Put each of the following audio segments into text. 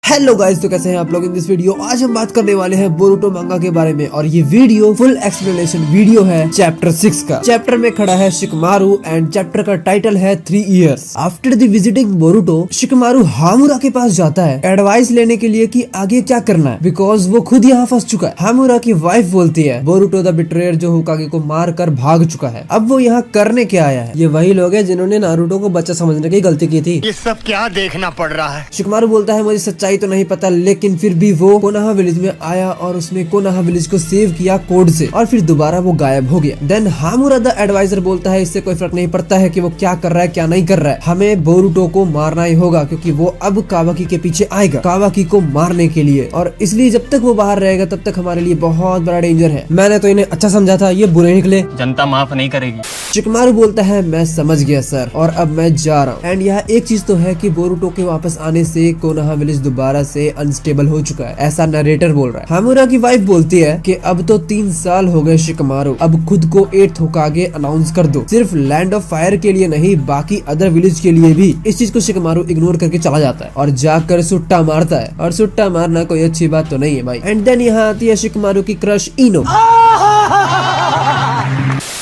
Hello guys, तो कैसे हैं आप लोग। इन दिस वीडियो आज हम बात करने वाले हैं बोरुटो मांगा के बारे में और ये वीडियो फुल एक्सप्लेनेशन वीडियो है चैप्टर 6 का। चैप्टर में खड़ा है शिकमारू एंड चैप्टर का टाइटल है 3 years after the visiting Boruto. Shikamaru Hamura के पास जाता है एडवाइस लेने के लिए कि आगे क्या करना है, बिकॉज वो खुद यहाँ फंस चुका है। हामुरा की वाइफ बोलती है बोरुटो द बिट्रेयर जो होकागे को मार कर भाग चुका है, अब वो यहाँ करने क्या आया है। ये वही लोग हैं जिन्होंने नारुतो को बच्चा समझने की गलती की थी। ये सब क्या देखना पड़ रहा है। शिकमारू बोलता है मुझे सच्चाई तो नहीं पता, लेकिन फिर भी वो कोनोहा विलेज में आया और उसने कोनोहा विलेज को सेव किया कोड से और फिर दोबारा वो गायब हो गया। देन हामुरा द एडवाइजर बोलता है इससे कोई फर्क नहीं पड़ता है कि वो क्या कर रहा है क्या नहीं कर रहा है, हमें बोरुटो को मारना ही होगा क्योंकि वो अब कावाकी के पीछे आएगा कावाकी को मारने के लिए, और इसलिए जब तक वो बाहर रहेगा तब तक हमारे लिए बहुत बड़ा डेंजर है। मैंने तो इन्हें अच्छा समझा था, ये बुरे निकले। जनता माफ नहीं करेगी। शिकमारू बोलता है मैं समझ गया सर और अब मैं जा रहा हूँ। एंड यहाँ एक चीज तो है कि बोरुटो के वापस आने से कोनोहा विलेज दोबारा से अनस्टेबल हो चुका है, ऐसा नरेटर बोल रहा है। हामुरा की वाइफ बोलती है कि अब तो 3 साल हो गए शिकमारू, अब खुद को 8th होकागे अनाउंस कर दो, सिर्फ लैंड ऑफ फायर के लिए नहीं बाकी अदर विलेज के लिए भी। इस चीज को शिकमारू इग्नोर करके चला जाता है और जाकर सुट्टा मारता है, और सुट्टा मारना कोई अच्छी बात तो नहीं है भाई। एंड देन यहाँ आती है शिकमारू की क्रश इनो।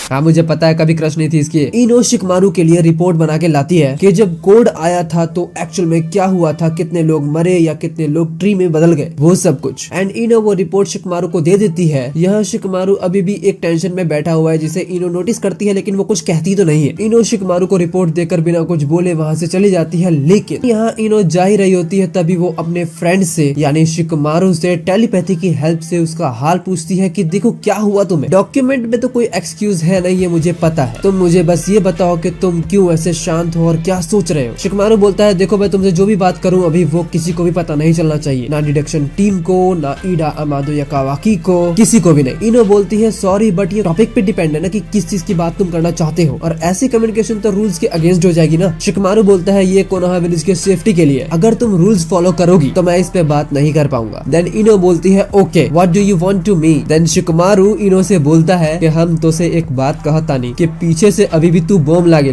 हाँ मुझे पता है कभी क्रश नहीं थी इसकी। इनो शिकमारू के लिए रिपोर्ट बना के लाती है कि जब कोड आया था तो एक्चुअल में क्या हुआ था, कितने लोग मरे या कितने लोग ट्री में बदल गए, वो सब कुछ। एंड इनो वो रिपोर्ट शिकमारू को दे देती है। यहाँ शिकमारू अभी भी एक टेंशन में बैठा हुआ है जिसे इनो नोटिस करती है, लेकिन वो कुछ कहती तो नहीं है। इनो शिकमारू को रिपोर्ट देकर बिना कुछ बोले वहाँ से चली जाती है, लेकिन यहाँ इनो जा ही रही होती है तभी वो अपने फ्रेंड से यानी शिकमारू से टेलीपैथी की हेल्प से उसका हाल पूछती है कि देखो क्या हुआ तुम्हें। डॉक्यूमेंट में तो कोई एक्सक्यूज है नहीं, ये मुझे पता है, तुम मुझे बस ये बताओ कि तुम क्यों ऐसे शांत हो और क्या सोच रहे हो। शिकमारू बोलता है देखो मैं तुमसे जो भी बात करूं अभी वो किसी को भी पता नहीं चलना चाहिए, ना डिडक्शन टीम को, ना ईडा अमादो या कावाकी को, किसी को भी नहीं। इनो बोलती है सॉरी बट ये टॉपिक पे डिपेंड है ना कि किस चीज की बात तुम करना चाहते हो, और ऐसी कम्युनिकेशन तो रूल्स के अगेंस्ट हो जाएगी ना। शिकमारू बोलता है ये कोनोहा विलेज के सेफ्टी के लिए, अगर तुम रूल्स फॉलो करोगी तो मैं इस पे बात नहीं कर पाऊंगा। देन इनो बोलती है okay what do you want to me. Then Shikamaru Ino से बोलता है कि हम तो से एक बात कहता नहीं कि पीछे से अभी भी तू बॉम्ब लागे।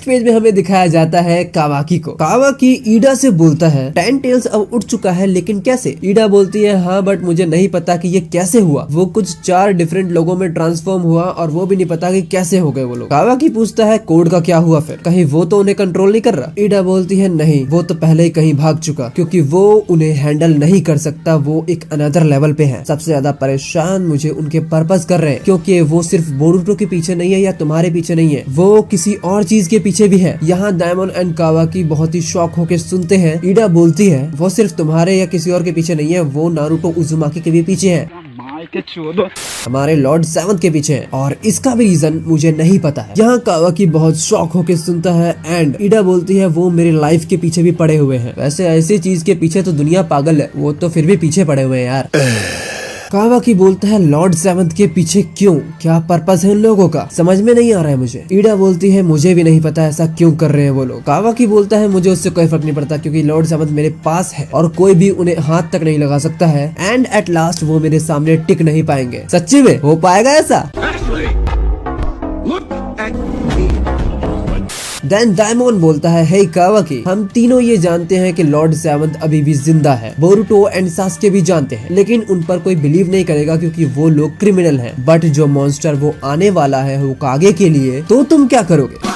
पेज में हमें दिखाया जाता है कावाकी को। कावाकी ईडा से बोलता है 10 टेल्स अब उठ चुका है, लेकिन कैसे। ईडा बोलती है हाँ बट मुझे नहीं पता कि ये कैसे हुआ, वो कुछ 4 डिफरेंट लोगों में ट्रांसफॉर्म हुआ और वो भी नहीं पता कि कैसे हो गए वो लोग। कावाकी पूछता है कोड का क्या हुआ फिर, कहीं वो तो उन्हें कंट्रोल नहीं कर रहा। ईडा बोलती है नहीं वो तो पहले ही कहीं भाग चुका क्योंकि वो उन्हें हैंडल नहीं कर सकता, वो एक अनदर लेवल पे है। सबसे ज्यादा परेशान मुझे उनके पर्पस कर रहे हैं क्योंकि वो सिर्फ बोरुटो के पीछे नहीं है या तुम्हारे पीछे नहीं है, वो किसी और चीज के पीछे भी है। यहाँ डायमंड एंड कावाकी बहुत ही शॉक होके सुनते हैं। ईडा बोलती है वो सिर्फ तुम्हारे या किसी और के पीछे नहीं है, वो नारुतो उजुमाकी के भी पीछे है, हमारे लॉर्ड 7 के पीछे है, और इसका भी रीजन मुझे नहीं पता है। यहाँ कावाकी बहुत शॉक होके सुनता है एंड ईडा बोलती है वो मेरी लाइफ के पीछे भी पड़े हुए हैं। वैसे ऐसी चीज के पीछे तो दुनिया पागल है, वो तो फिर भी पीछे पड़े हुए हैं यार। कावाकी बोलता है लॉर्ड 7 के पीछे क्यों, क्या पर्पस है उन लोगों का, समझ में नहीं आ रहा है मुझे। ईडा बोलती है मुझे भी नहीं पता ऐसा क्यों कर रहे हैं वो लोग। कावाकी बोलता है मुझे उससे कोई फर्क नहीं पड़ता क्योंकि लॉर्ड 7 मेरे पास है और कोई भी उन्हें हाथ तक नहीं लगा सकता है, एंड एट लास्ट वो मेरे सामने टिक नहीं पाएंगे। सच्ची में हो पाएगा ऐसा। देन डायमंड बोलता है हे कावाकी हम तीनों ये जानते हैं कि लॉर्ड 7 अभी भी जिंदा है, बोरुटो एंड सास्के भी जानते हैं, लेकिन उन पर कोई बिलीव नहीं करेगा क्योंकि वो लोग क्रिमिनल हैं। बट जो मॉन्स्टर वो आने वाला है होकागे के लिए, तो तुम क्या करोगे,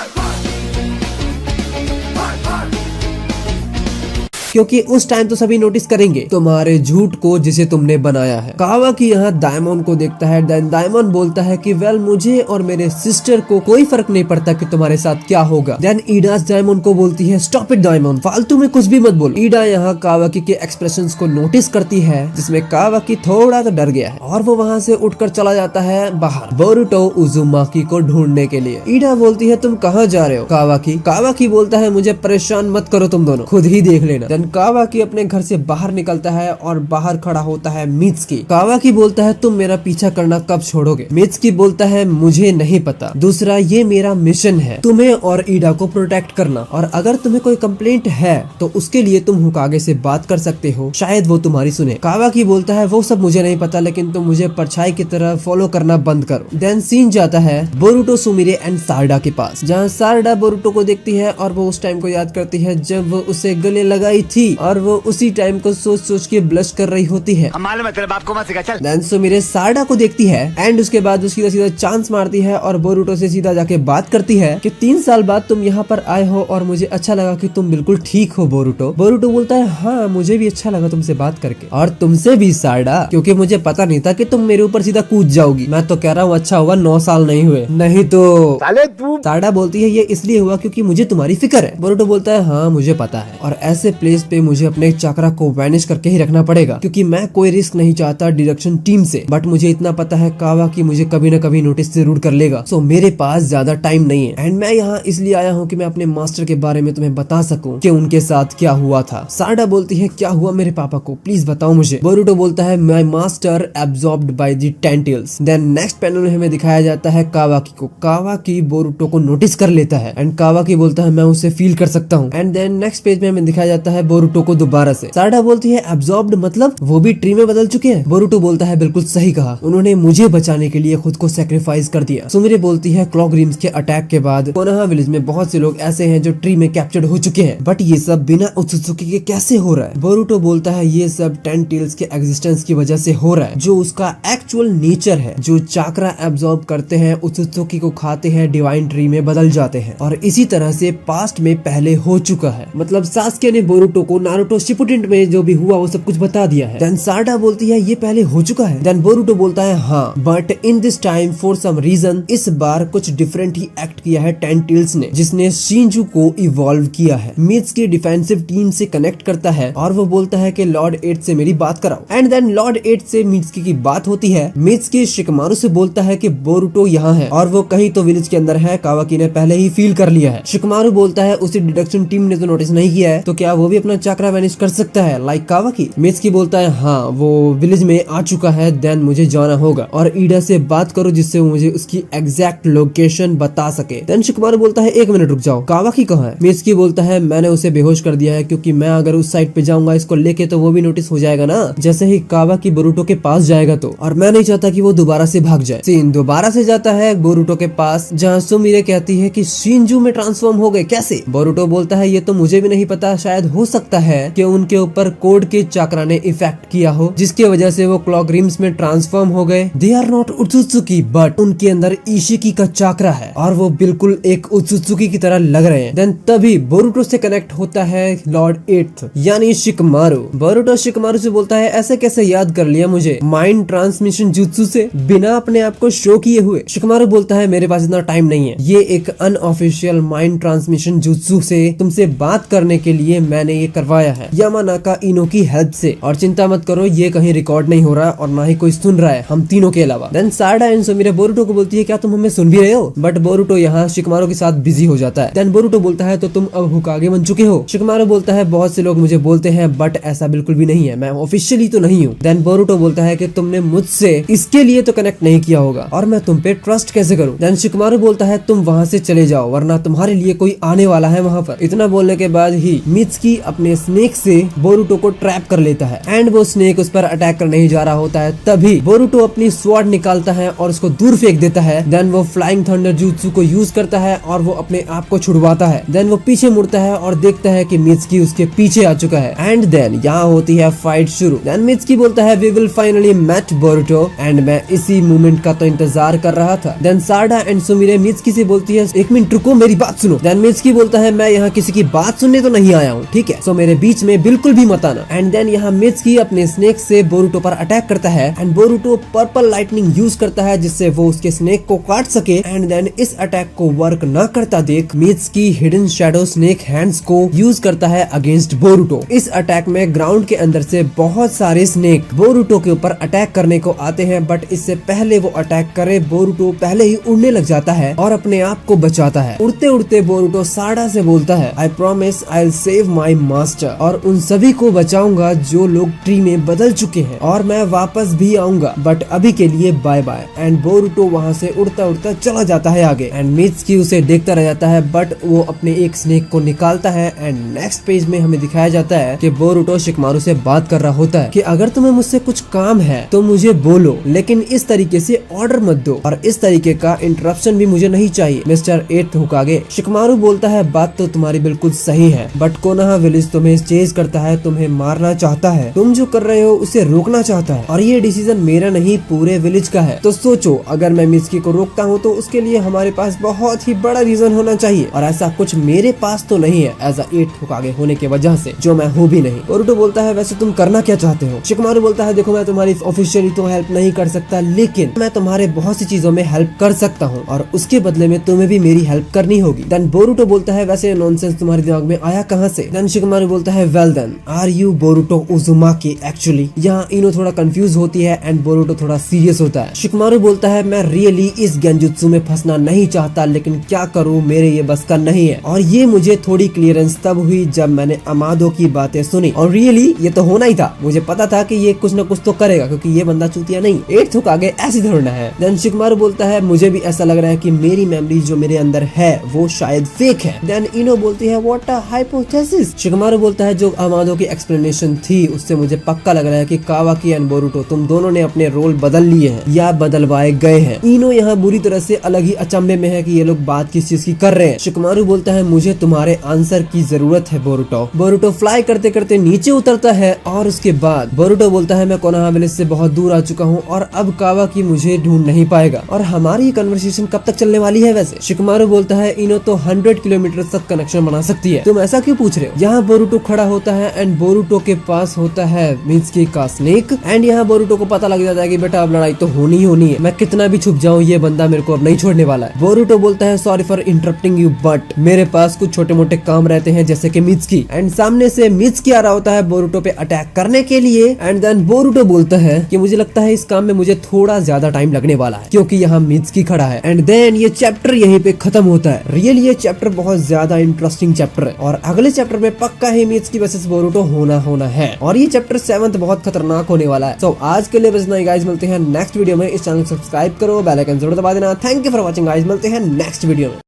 क्योंकि उस टाइम तो सभी नोटिस करेंगे तुम्हारे झूठ को जिसे तुमने बनाया है। कावाकी यहाँ डायमंड को देखता है। देन डायमंड बोलता है कि वेल मुझे और मेरे सिस्टर को कोई फर्क नहीं पड़ता कि तुम्हारे साथ क्या होगा। देन ईडा डायमंड को बोलती है स्टॉप इट डायमंड, फालतू में कुछ भी मत बोलो। ईडा यहाँ कावाकी के एक्सप्रेशंस को नोटिस करती है जिसमें कावाकी थोड़ा तो डर गया है और वो वहाँ से उठकर चला जाता है बाहर बोरुटो उजुमाकी को ढूंढने के लिए। ईडा बोलती है तुम कहाँ जा रहे हो कावाकी। कावाकी बोलता है मुझे परेशान मत करो, तुम दोनों खुद ही देख लेना। देन देन कावाकी अपने घर से बाहर निकलता है और बाहर खड़ा होता है मित्सुकी। कावाकी बोलता है तुम मेरा पीछा करना कब छोड़ोगे? मित्सुकी बोलता है मुझे नहीं पता, दूसरा ये मेरा मिशन है तुम्हें और ईडा को प्रोटेक्ट करना, और अगर तुम्हें कोई कंप्लेंट है तो उसके लिए तुम हुकागे से बात कर सकते हो, शायद वो तुम्हारी सुने। कावाकी बोलता है वो सब मुझे नहीं पता, लेकिन तुम मुझे परछाई की तरह फॉलो करना बंद करो। देन सीन जाता है बोरुटो, सुमिरे एंड सारडा के पास, जहाँ सारडा बोरुटो को देखती है और वो उस टाइम को याद करती है जब वो उसे गले लगाई थी, और वो उसी टाइम को सोच सोच के ब्लश कर रही होती है। मालूम है तेरे बाप को मत सिखा, चल। देन सुमिरे सारडा को देखती है एंड उसके बाद उसकी सीधा चांस मारती है और बोरुटो से सीधा जाके बात करती है कि 3 साल बाद तुम यहाँ पर आए हो और मुझे अच्छा लगा कि तुम बिल्कुल ठीक हो बोरुटो। बोरुटो बोलता है हाँ मुझे भी अच्छा लगा तुमसे बात करके, और तुमसे भी सारडा, क्योंकि मुझे पता नहीं था कि तुम मेरे ऊपर सीधा कूद जाओगी। मैं तो कह रहा हूँ अच्छा हुआ 9 साल नहीं हुए, नहीं तो साले तू। सारडा बोलती है ये इसलिए हुआ क्योंकि मुझे तुम्हारी फिक्र है। बोरुटो बोलता है हाँ मुझे पता है, और ऐसे प्लेस पे मुझे अपने चाकरा को वैनिश करके ही रखना पड़ेगा क्योंकि मैं कोई रिस्क नहीं चाहता डिडक्शन टीम से, बट मुझे इतना पता है कावाकी मुझे कभी न कभी नोटिस जरूर कर लेगा, सो मेरे पास ज्यादा टाइम नहीं है एंड मैं यहाँ इसलिए आया हूँ कि मैं अपने मास्टर के बारे में तुम्हें बता सकूं कि उनके साथ क्या हुआ था। सारडा बोलती है क्या हुआ मेरे पापा को, प्लीज बताओ मुझे। बोरुटो बोलता है my master absorbed by the tentacles. Then next panel में हमें दिखाया जाता है कावाकी को। कावाकी बोरुटो को नोटिस कर लेता है एंड कावाकी बोलता है मैं उसे फील कर सकता हूँ, एंड देन नेक्स्ट पेज में हमें दिखाया जाता है बोरुटो को दोबारा से। सारडा बोलती है एब्जॉर्ब्ड मतलब वो भी ट्री में बदल चुके हैं? बोरुटो बोलता है बिल्कुल सही कहा, उन्होंने मुझे बचाने के लिए खुद को सेक्रीफाइस कर दिया। सुमिरे बोलती है क्लॉक रिम्स के अटैक के बाद कोनोहा विलेज में बहुत से लोग ऐसे हैं जो ट्री में कैप्चर्ड हो चुके हैं, बट ये सब बिना उत्सुकी के कैसे हो रहा है? बोरुटो बोलता है ये सब टेंटिल्स के एग्जिस्टेंस की वजह से हो रहा है, जो उसका एक्चुअल नेचर है, जो चाकरा एब्जॉर्ब करते हैं, उत्सुकी को खाते हैं, डिवाइन ट्री में बदल जाते हैं, और इसी तरह से पास्ट में पहले हो चुका है। मतलब सास्के ने बोरुटो को नारुतो शिपुडेंट में जो भी हुआ वो सब कुछ बता दिया है। देन सारडा बोलती है ये पहले हो चुका है। देन बोरुटो बोलता है हाँ, but in this time for some reason इस बार कुछ डिफरेंट ही एक्ट किया है टेंटिल्स ने, जिसने शिंजू को इवॉल्व किया है। मित्सुकी डिफेंसिव टीम से कनेक्ट करता है और वो बोलता है कि लॉर्ड 8 से मेरी बात कराओ, एंड देन लॉर्ड 8 से मित्सुकी की बात होती है। मित्सुकी शिकमारू से बोलता है कि बोरुटो यहाँ है और वो कहीं तो विलेज के अंदर है, कावाकी ने पहले ही फील कर लिया है। शिकमारू बोलता है उसी डिडक्शन टीम ने तो नोटिस नहीं किया है, तो क्या वो भी अपना चाकरा वैनिश कर सकता है लाइक कावाकी? मित्सुकी बोलता है हाँ वो विलेज में आ चुका है, देन मुझे जाना होगा और ईडा से बात करो जिससे वो मुझे उसकी एग्जैक्ट लोकेशन बता सके। देन शिकमारू बोलता है 1 मिनट रुक जाओ, कावाकी कहाँ है? मित्सुकी बोलता है मैंने उसे बेहोश कर दिया है क्योंकि मैं अगर उस साइड पे जाऊंगा इसको लेके तो वो भी नोटिस हो जाएगा ना, जैसे ही कावाकी बोरुटो के पास जाएगा तो, और मैं नहीं चाहता कि वो दोबारा से भाग जाए। सीन दोबारा से जाता है बोरुटो के पास जहाँ सुमिरे कहती है कि शिंजू में ट्रांसफॉर्म हो गए, कैसे? बोरुटो बोलता है ये तो मुझे भी नहीं पता, शायद हो सकता है कि उनके ऊपर कोड के चाकरा ने इफेक्ट किया हो जिसकी वजह से वो क्लॉक रिम्स में ट्रांसफॉर्म हो गए। दे आर नॉट उत्सुकी बट उनके अंदर इशिकी का चाकरा है और वो बिल्कुल एक उत्सुकी की तरह लग रहे हैं। देन तभी बोरुटो से कनेक्ट होता है लॉर्ड 8 यानी शिकमारू। बोरुटो शिकमारू से बोलता है ऐसे कैसे याद कर लिया मुझे माइंड ट्रांसमिशन जुत्सु से बिना अपने आप को शो किए हुए? शिकमारू बोलता है मेरे पास इतना टाइम नहीं है, ये एक अनऑफिशियल माइंड ट्रांसमिशन जुत्सु से तुमसे बात करने के लिए मैंने ये करवाया है यामानाका इनो की हेल्प से, और चिंता मत करो ये कहीं रिकॉर्ड नहीं हो रहा और ना ही कोई सुन रहा है हम तीनों के अलावा। Then Sarada and Sumire Boruto को बोलती है क्या तुम हमें सुन भी रहे हो? बट बोरुटो यहाँ शिकमारू के साथ बिजी हो जाता है। देन बोरुटो बोलता है तो तुम अब हुकागे बन चुके हो? शिकमारू बोलता है बहुत से लोग मुझे बोलते हैं बट ऐसा बिल्कुल भी नहीं है, मैं ऑफिशियली तो नहीं हूँ। देन बोरुटो बोलता है कि तुमने मुझसे इसके लिए तो कनेक्ट नहीं किया होगा और मैं तुम पे ट्रस्ट कैसे करूँ? देन शिकमारू बोलता है तुम वहाँ से चले जाओ वरना तुम्हारे लिए कोई आने वाला है वहाँ पर। इतना बोलने के बाद ही मित्सुकी अपने स्नेक से बोरुटो को ट्रैप कर लेता है एंड वो स्नेक उस पर अटैक करने ही जा रहा होता है, तभी बोरुटो अपनी स्वॉर्ड निकालता है और उसको दूर फेंक देता है। देन वो फ्लाइंग थंडर जुत्सु को यूज करता है और वो अपने आप को छुड़वाता है। देन वो पीछे मुड़ता है और देखता है कि मित्सुकी उसके पीछे आ चुका है एंड देन यहाँ होती है फाइट शुरू। देन मित्सुकी बोलता है we will finally met Boruto, and मैं इसी मोमेंट का तो इंतजार कर रहा था। Then Sarada and Sumire Mitsuki से बोलती है 1 मिनट रुको मेरी बात सुनो। देन मित्सुकी बोलता है मैं यहाँ किसी की बात सुनने तो नहीं आया हूँ, ठीक है, सो मेरे बीच में बिल्कुल भी मत आना। एंड देन यहाँ मित्सुकी अपने स्नेक से बोरुटो पर अटैक करता है and Boruto purple lightning use करता है जिससे वो उसके स्नेक को काट सके। एंड देन इस अटैक को वर्क न करता देख मित्सुकी हिडन शैडो स्नेक हैंड्स को यूज करता है अगेंस्ट बोरुटो। इस अटैक में ग्राउंड के अंदर से बहुत सारे स्नेक बोरुटो के ऊपर अटैक करने को आते हैं, बट इससे पहले वो अटैक करे बोरुटो पहले ही उड़ने लग जाता है और अपने आप को बचाता है। उड़ते उड़ते बोरुटो सारडा से बोलता है I promise I will save my master और उन सभी को बचाऊंगा जो लोग ट्री में बदल चुके हैं, और मैं वापस भी आऊंगा, बट अभी के लिए बाय बाय। एंड बोरुटो वहाँ से उड़ता उड़ता चला जाता है आगे, एंड मित्सुकी उसे देखता रह जाता है, बट वो अपने एक स्नेक को निकालता है। एंड नेक्स्ट पेज में हमें दिखाया जाता है कि बोरुटो शिकमारू से बात कर रहा होता है कि अगर तुम्हें मुझसे कुछ काम है तो मुझे बोलो, लेकिन इस तरीके से ऑर्डर मत दो, और इस तरीके का इंटरप्शन भी मुझे नहीं चाहिए मिस्टर 8th होकागे। शिकमारू बोलता है बात तो तुम्हारी बिल्कुल सही है, बट कोनोहा विलेज तुम्हें चेज करता है, तुम्हें मारना चाहता है, तुम जो कर रहे हो उसे रोकना चाहता है, और ये डिसीजन मेरा नहीं पूरे विलेज का है। तो सोचो, अगर मैं मित्सुकी को रोकता हूँ तो उसके लिए हमारे पास बहुत ही बड़ा रीजन होना चाहिए, और ऐसा कुछ मेरे पास तो नहीं है एज 8th होकागे होने की वजह से, जो मैं हूँ भी नहीं। बोरुटो बोलता है वैसे तुम करना क्या चाहते हो? शिकमारू बोलता है देखो, मैं तुम्हारी ऑफिशियली तो हेल्प नहीं कर सकता, लेकिन मैं तुम्हारे बहुत सी चीजों में हेल्प कर सकता हूँ, और उसके बदले में तुम्हें भी मेरी हेल्प करनी होगी। देन बोरुटो बोलता है वैसे नॉनसेंस तुम्हारे दिमाग में आया कहाँ से? देन शिकमारू बोलता है well then are you Boruto Uzumaki actually. यहाँ इनो थोड़ा कंफ्यूज होती है एंड बोरुटो थोड़ा सीरियस होता है। शिकमारू बोलता है मैं रियली इस गेंजुत्सु में फंसना नहीं चाहता, लेकिन क्या करूँ, मेरे ये बस का नहीं है। और ये मुझे थोड़ी क्लियरेंस तब हुई जब मैंने अमादो की बातें सुनी, और रियली ये तो होना ही था, मुझे पता था कि ये कुछ न कुछ तो करेगा, क्योंकि ये बंदा चूतिया नहीं। 8th होकागे ऐसी थोड़ा है। देन शिकमारू बोलता है मुझे भी ऐसा लग रहा है कि मेरी मेमोरी जो मेरे अंदर है वो शायद फेक है। देन इनो बोलती है व्हाट अ हाइपोथेसिस। शिकमारू बोलता है जो अमादो की एक्सप्लेनेशन थी उससे मुझे पक्का लग रहा है कि कावाकी एंड बोरुटो तुम दोनों ने अपने रोल बदल लिए हैं या बदलवाए गए हैं। इनो यहाँ बुरी तरह से अलग ही अचंभे में है कि ये लोग बात किस चीज की कर रहे हैं। शिकमारू बोलता है मुझे तुम्हारे आंसर की जरूरत है बोरुटो। बोरुटो फ्लाई करते करते नीचे उतरता है, और उसके बाद बोरुटो बोलता है मैं कोनोहा विलेज से बहुत दूर आ चुका हूँ, और अब कावाकी मुझे ढूंढ नहीं पाएगा, और हमारी कन्वर्सेशन कब तक चलने वाली है? वैसे शिकमारू बोलता है इनो तो 100 किलोमीटर तक कनेक्शन बना सकती है, तुम ऐसा क्यों पूछ रहे हो? यहाँ बोरुटो खड़ा होता है एंड बोरुटो के पास होता है मित्सुकी का स्नेक, एंड यहाँ बोरुटो को पता लग जाता है कि बेटा अब लड़ाई तो होनी ही होनी है, मैं कितना भी छुप जाऊँ ये बंदा मेरे को अब नहीं छोड़ने वाला है। बोरुटो बोलता है sorry for interrupting you, but मेरे पास कुछ छोटे मोटे काम रहते हैं जैसे कि मित्सुकी। एंड सामने से मित्सुकी आ रहा होता है बोरुटो पे अटैक करने के लिए, एंड देन बोरुटो बोलता है कि मुझे लगता है इस काम में मुझे थोड़ा ज्यादा टाइम लगने वाला है, क्योंकि यहाँ मित्सुकी खड़ा है। एंड देन ये चैप्टर यहीं पे खत्म होता है। रियल ये चैप्टर बहुत ज्यादा इंटरेस्टिंग चैप्टर है, और अगले चैप्टर में पक्का ही मित्सुकी वर्सेस बोरुटो होना है, और ये चैप्टर 7th बहुत खतरनाक होने वाला है। सो आज के लिए बस इतना ही गाइस, मिलते हैं नेक्स्ट वीडियो में। इस चैनल को सब्सक्राइब करो, बेल आइकन जरूर दबा देना। Thank you for watching guys, मिलते हैं नेक्स्ट वीडियो में।